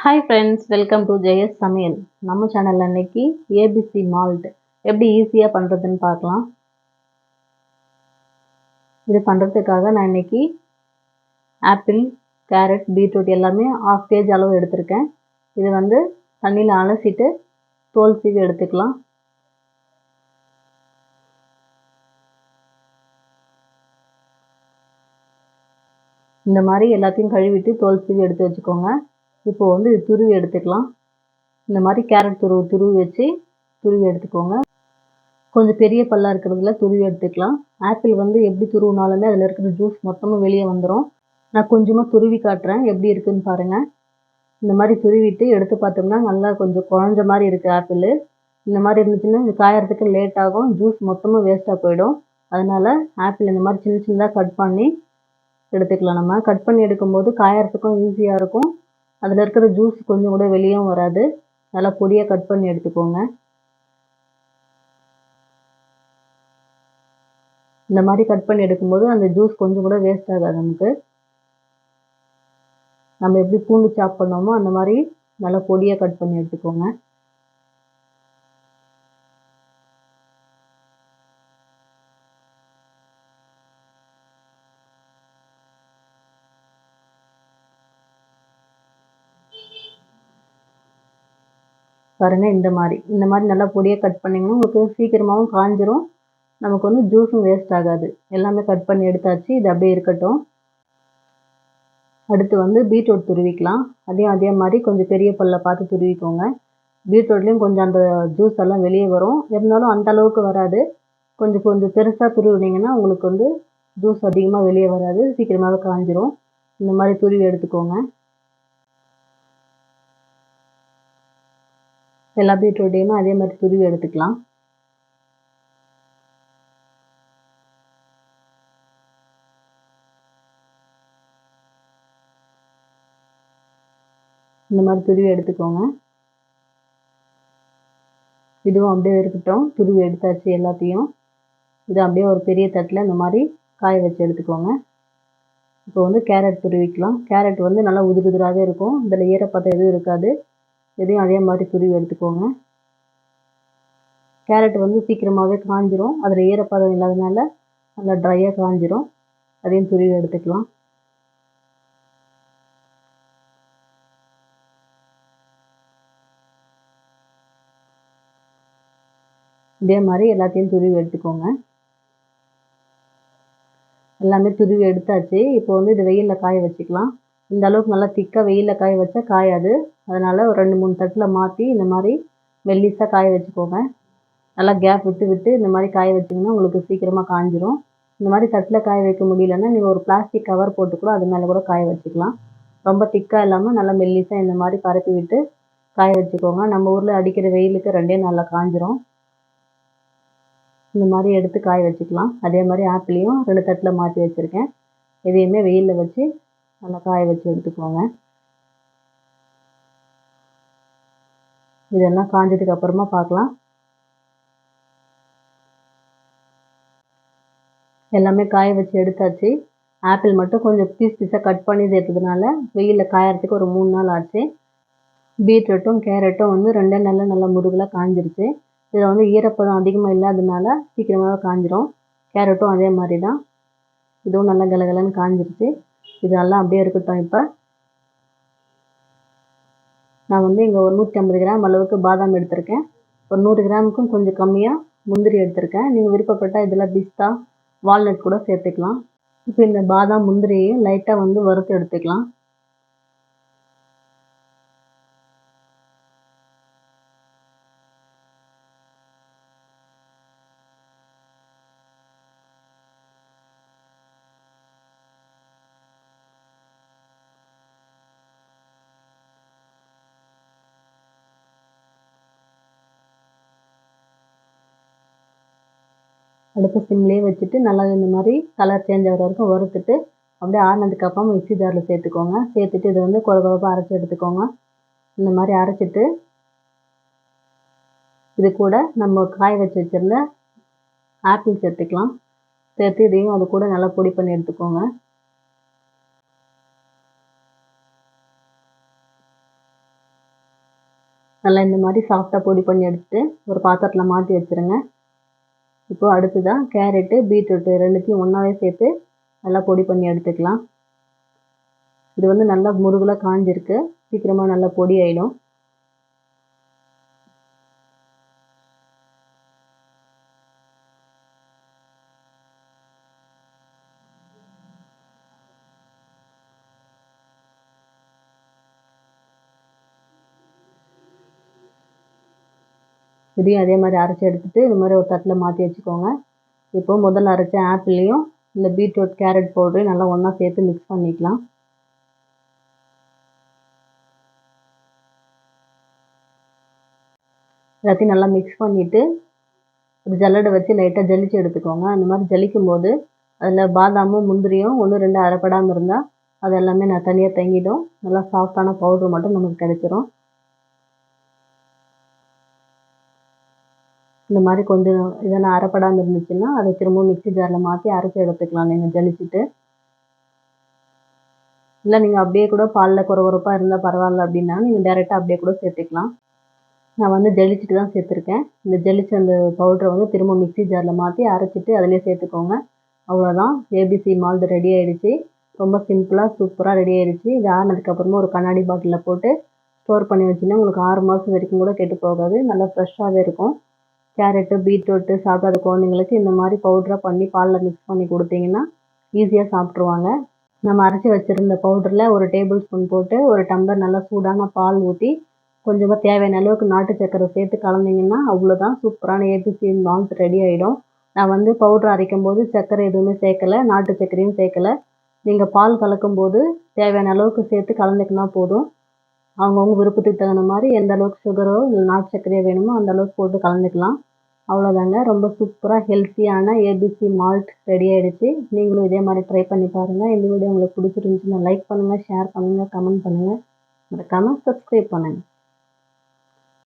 Hi friends, welcome to Jayas சமையல். நம்ம சேனலில் இன்னைக்கு ஏபிசி மால்ட் எப்படி ஈஸியாக பண்ணுறதுன்னு பார்க்கலாம். இது பண்ணுறதுக்காக நான் இன்னைக்கு ஆப்பிள், கேரட், பீட்ரூட் எல்லாமே 1/2 kg அளவு எடுத்திருக்கேன். இது வந்து தண்ணியில் அலசிட்டு தோல் சீவி எடுத்துக்கலாம். இந்த மாதிரி எல்லாத்தையும் கழுவிட்டு தோல் சீவி எடுத்து வச்சுக்கோங்க. இப்போ வந்து இது துருவி எடுத்துக்கலாம். இந்த மாதிரி கேரட் துருவி வச்சு துருவி எடுத்துக்கோங்க. கொஞ்சம் பெரிய பல்லாக இருக்கிறதுல துருவி எடுத்துக்கலாம். ஆப்பிள் வந்து எப்படி துருவினாலுமே அதில் இருக்கிற ஜூஸ் மொத்தமாக வெளியே வந்துடும். நான் கொஞ்சமாக துருவி காட்டுறேன், எப்படி இருக்குன்னு பாருங்கள். இந்த மாதிரி துருவிட்டு எடுத்து பார்த்தோம்னா நல்லா கொஞ்சம் குழஞ்ச மாதிரி இருக்குது ஆப்பிள். இந்த மாதிரி இருந்துச்சுன்னா இது காயறதுக்கு லேட் ஆகும், ஜூஸ் மொத்தமாக வேஸ்ட்டாக போயிடும். அதனால் ஆப்பிள் இந்த மாதிரி சின்ன சின்னதாக கட் பண்ணி எடுத்துக்கலாம். நம்ம கட் பண்ணி எடுக்கும்போது காயறதுக்கும் ஈஸியாக இருக்கும். அதில் இருக்கிற ஜூஸ் கொஞ்சம் கூட வெளியும் வராது. நல்லா பொடியாக கட் பண்ணி எடுத்துக்கோங்க. இந்த மாதிரி கட் பண்ணி எடுக்கும்போது அந்த ஜூஸ் கொஞ்சம் கூட வேஸ்ட் ஆகாது நமக்கு. நம்ம எப்படி பூண்டு சாப் பண்ணோமோ அந்த மாதிரி நல்லா பொடியாக கட் பண்ணி எடுத்துக்கோங்க. பாருங்க, இந்த மாதிரி நல்லா பொடியாக கட் பண்ணிங்கன்னா உங்களுக்கு சீக்கிரமாகவும் காஞ்சிரும். நமக்கு வந்து ஜூஸும் வேஸ்ட் ஆகாது. எல்லாமே கட் பண்ணி எடுத்தாச்சு, இது அப்படியே இருக்கட்டும். அடுத்து வந்து பீட்ரூட் துருவிக்கலாம். அதே மாதிரி கொஞ்சம் பெரிய பல்ல பார்த்து துருவிக்கோங்க. பீட்ரூட்லேயும் கொஞ்சம் அந்த ஜூஸ் எல்லாம் வெளியே வரும், இருந்தாலும் அந்த அளவுக்கு வராது. கொஞ்சம் பெருசாக துருவினீங்கன்னா உங்களுக்கு வந்து ஜூஸ் அதிகமாக வெளியே வராது, சீக்கிரமாகவே காஞ்சிரும். இந்த மாதிரி துருவி எடுத்துக்கோங்க. எல்லா பீட்ரூட்டையுமே அதே மாதிரி துருவி எடுத்துக்கலாம். இந்த மாதிரி துருவி எடுத்துக்கோங்க. இதுவும் அப்படியே இருக்கட்டும். துருவி எடுத்தாச்சு எல்லாத்தையும். இது அப்படியே ஒரு பெரிய தட்டில் இந்த மாதிரி காய வச்சு எடுத்துக்கோங்க. இப்போ வந்து கேரட் துருவிக்கலாம். கேரட் வந்து நல்லா உதிராகவே இருக்கும், இதில் ஈரப்பதம் எதுவும் இருக்காது. இதையும் அதே மாதிரி துருவி எடுத்துக்கோங்க. கேரட் வந்து சீக்கிரமாகவே காஞ்சிரும், அதில் ஈரப்பதம் இல்லாதனால நல்லா ட்ரையாக காஞ்சிரும். அதையும் துருவி எடுத்துக்கலாம். இதே மாதிரி எல்லாத்தையும் துருவி எடுத்துக்கோங்க. எல்லாமே துருவி எடுத்தாச்சு. இப்போ வந்து இது வெயிலில் காய வச்சுக்கலாம். இந்த அளவுக்கு நல்லா திக்காக வெயிலில் காய வச்சா காயாது. அதனால் ஒரு 2-3 தட்டில் மாற்றி இந்த மாதிரி மெல்லிசாக காய வச்சுக்கோங்க. நல்லா கேப் விட்டு இந்த மாதிரி காய வச்சிங்கன்னா உங்களுக்கு சீக்கிரமாக காஞ்சிரும். இந்த மாதிரி தட்டில் காய வைக்க முடியலன்னா நீங்கள் ஒரு பிளாஸ்டிக் கவர் போட்டு கூட அது மேலே கூட காய வச்சுக்கலாம். ரொம்ப திக்காக இல்லாமல் நல்லா மெல்லிசாக இந்த மாதிரி பரப்பி விட்டு காய வச்சுக்கோங்க. நம்ம ஊரில் அடிக்கிற வெயிலுக்கு 2 நாளில் காஞ்சிரும். இந்த மாதிரி எடுத்து காய வச்சுக்கலாம். அதே மாதிரி ஆப்பிளையும் 2 தட்டில் மாற்றி வச்சுருக்கேன். இதையுமே வெயிலில் வச்சு நல்லா காய வச்சு எடுத்துக்கோங்க. இதெல்லாம் காஞ்சதுக்கு அப்புறமா பார்க்கலாம். எல்லாமே காய வச்சு எடுத்தாச்சு. ஆப்பிள் மட்டும் கொஞ்சம் பீஸாக கட் பண்ணி சேர்த்ததுனால வெயிலில் காயறதுக்கு ஒரு 3 நாள் ஆச்சு. பீட்ரூட்டும் கேரட்டும் வந்து 2 நாளில் நல்லா முருகலாக காஞ்சிருச்சு. இதில் வந்து ஈரப்பதம் அதிகமாக இல்லாததுனால சீக்கிரமாக காஞ்சிரும். கேரட்டும் அதே மாதிரி தான், இதுவும் நல்லா கலகலன்னு காஞ்சிருச்சு. இதெல்லாம் அப்படியே இருக்கட்டும். இப்போ நான் வந்து இங்கே ஒரு 150 கிராம் அளவுக்கு பாதாம் எடுத்திருக்கேன். ஒரு 100 கிராமுக்கும் கொஞ்சம் கம்மியாக முந்திரி எடுத்திருக்கேன். நீங்கள் விருப்பப்பட்டால் இதில் பிஸ்தா, வால்நட் கூட சேர்த்துக்கலாம். இப்போ இந்த பாதாம் முந்திரியையும் லைட்டாக வந்து வறுத்து எடுத்துக்கலாம். அடுப்பு சிம்லேயே வச்சுட்டு நல்லா இந்த மாதிரி கலர் சேஞ்ச் ஆகிற வரைக்கும் வறுத்துட்டு அப்படியே ஆறினதுக்கப்புறம் மிக்ஸி ஜாரில் சேர்த்துக்கோங்க. சேர்த்துட்டு இதை வந்து கொரகொரப்பாக அரைச்சி எடுத்துக்கோங்க. இந்த மாதிரி அரைச்சிட்டு இது கூட நம்ம காய வச்சு வச்சுருந்த ஆப்பிள் சேர்த்துக்கலாம். சேர்த்து இதையும் அது கூட நல்லா பொடி பண்ணி எடுத்துக்கோங்க. நல்லா இந்த மாதிரி சாஃப்டாக பொடி பண்ணி எடுத்துட்டு ஒரு பாத்திரத்தில் மாற்றி வச்சுருங்க. இப்போது அடுத்ததாக கேரட்டு பீட்ரூட்டு ரெண்டுத்தையும் ஒன்றாவே சேர்த்து நல்லா பொடி பண்ணி எடுத்துக்கலாம். இது வந்து நல்லா முருகலாக காஞ்சிருக்கு, சீக்கிரமாக நல்லா பொடி ஆகிடும். இதையும் அதே மாதிரி அரைச்சி எடுத்துகிட்டு இது மாதிரி ஒரு தட்டில் மாற்றி வச்சுக்கோங்க. இப்போது முதல்ல அரைச்ச ஆப்பிளையும் இந்த பீட்ரூட் கேரட் பவுடரையும் நல்லா ஒன்றா சேர்த்து மிக்ஸ் பண்ணிக்கலாம். எல்லாத்தையும் நல்லா மிக்ஸ் பண்ணிவிட்டு ஒரு ஜல்லடை வச்சு லைட்டாக ஜலிச்சு எடுத்துக்கோங்க. அந்த மாதிரி ஜலிக்கும் போது அதில் பாதாமும் முந்திரியும் 1, 2 அரைப்படாமல் இருந்தால் அது எல்லாமே நான் தனியாக தங்கிடும். நல்லா சாஃப்டான பவுட்ரு மட்டும் நமக்கு கிடைச்சிரும். இந்த மாதிரி கொஞ்சம் இதெல்லாம் அரைப்படாமல் இருந்துச்சுன்னா அதை திரும்பவும் மிக்ஸி ஜாரில் மாற்றி அரைச்சி எடுத்துக்கலாம் நீங்கள் ஜலிச்சுட்டு. இல்லை நீங்கள் அப்படியே கூட பாலில் கொரகொரப்பாக இருந்தால் பரவாயில்ல அப்படின்னா நீங்கள் டேரெக்டாக அப்படியே கூட சேர்த்துக்கலாம். நான் வந்து ஜலிச்சுட்டு தான் சேர்த்துருக்கேன். இந்த ஜலிச்ச அந்த பவுடரை வந்து திரும்ப மிக்ஸி ஜாரில் மாற்றி அரைச்சிட்டு அதிலே சேர்த்துக்கோங்க. அவ்வளோதான், ஏபிசி மால்ட் ரெடி ஆகிடுச்சு. ரொம்ப சிம்பிளாக சூப்பராக ரெடி ஆகிடுச்சு. இது ஆறினதுக்கப்புறமா ஒரு கண்ணாடி பாட்டிலில் போட்டு ஸ்டோர் பண்ணி வச்சிங்கன்னா உங்களுக்கு 6 மாதம் வரைக்கும் கூட கெட்டு போகாது. நல்லா ஃப்ரெஷ்ஷாகவே இருக்கும். கேரட்டு பீட்ரூட்டு சாப்பிடாத குழந்தைங்களுக்கு இந்த மாதிரி பவுடராக பண்ணி பாலில் மிக்ஸ் பண்ணி கொடுத்தீங்கன்னா ஈஸியாக சாப்பிட்ருவாங்க. நம்ம அரைச்சி வச்சுருந்த பவுடரில் ஒரு டேபிள் ஸ்பூன் போட்டு ஒரு டம்ளர் நல்லா சூடான பால் ஊற்றி கொஞ்சமாக தேவையான அளவுக்கு நாட்டு சர்க்கரை சேர்த்து கலந்தீங்கன்னா அவ்வளோதான், சூப்பரான ஏபிசி மால்ட் ரெடி ஆகிடும். நான் வந்து பவுட்ரு அரைக்கும் போது சர்க்கரை எதுவுமே சேர்க்கலை, நாட்டு சர்க்கரையும் சேர்க்கலை. நீங்கள் பால் கலக்கும்போது தேவையான அளவுக்கு சேர்த்து கலந்துக்கினா போதும். அவங்கவுங்க விருப்பத்துக்கு தகுந்த மாதிரி எந்த அளவுக்கு சுகரோ இல்லை நாட்டு சர்க்கரையோ வேணுமோ அந்த அளவுக்கு போட்டு கலந்துக்கலாம். அவ்வளோதாங்க, ரொம்ப சூப்பராக ஹெல்த்தியான ஏபிசி மால்ட் ரெடி ஆகிடுச்சு. நீங்களும் இதே மாதிரி ட்ரை பண்ணி பாருங்கள். இந்த வீடியோ உங்களுக்கு பிடிச்சிருந்துச்சுன்னா லைக் பண்ணுங்கள், ஷேர் பண்ணுங்கள், கமெண்ட் பண்ணுங்கள், மறக்காமல் சப்ஸ்கிரைப் பண்ணுங்கள்.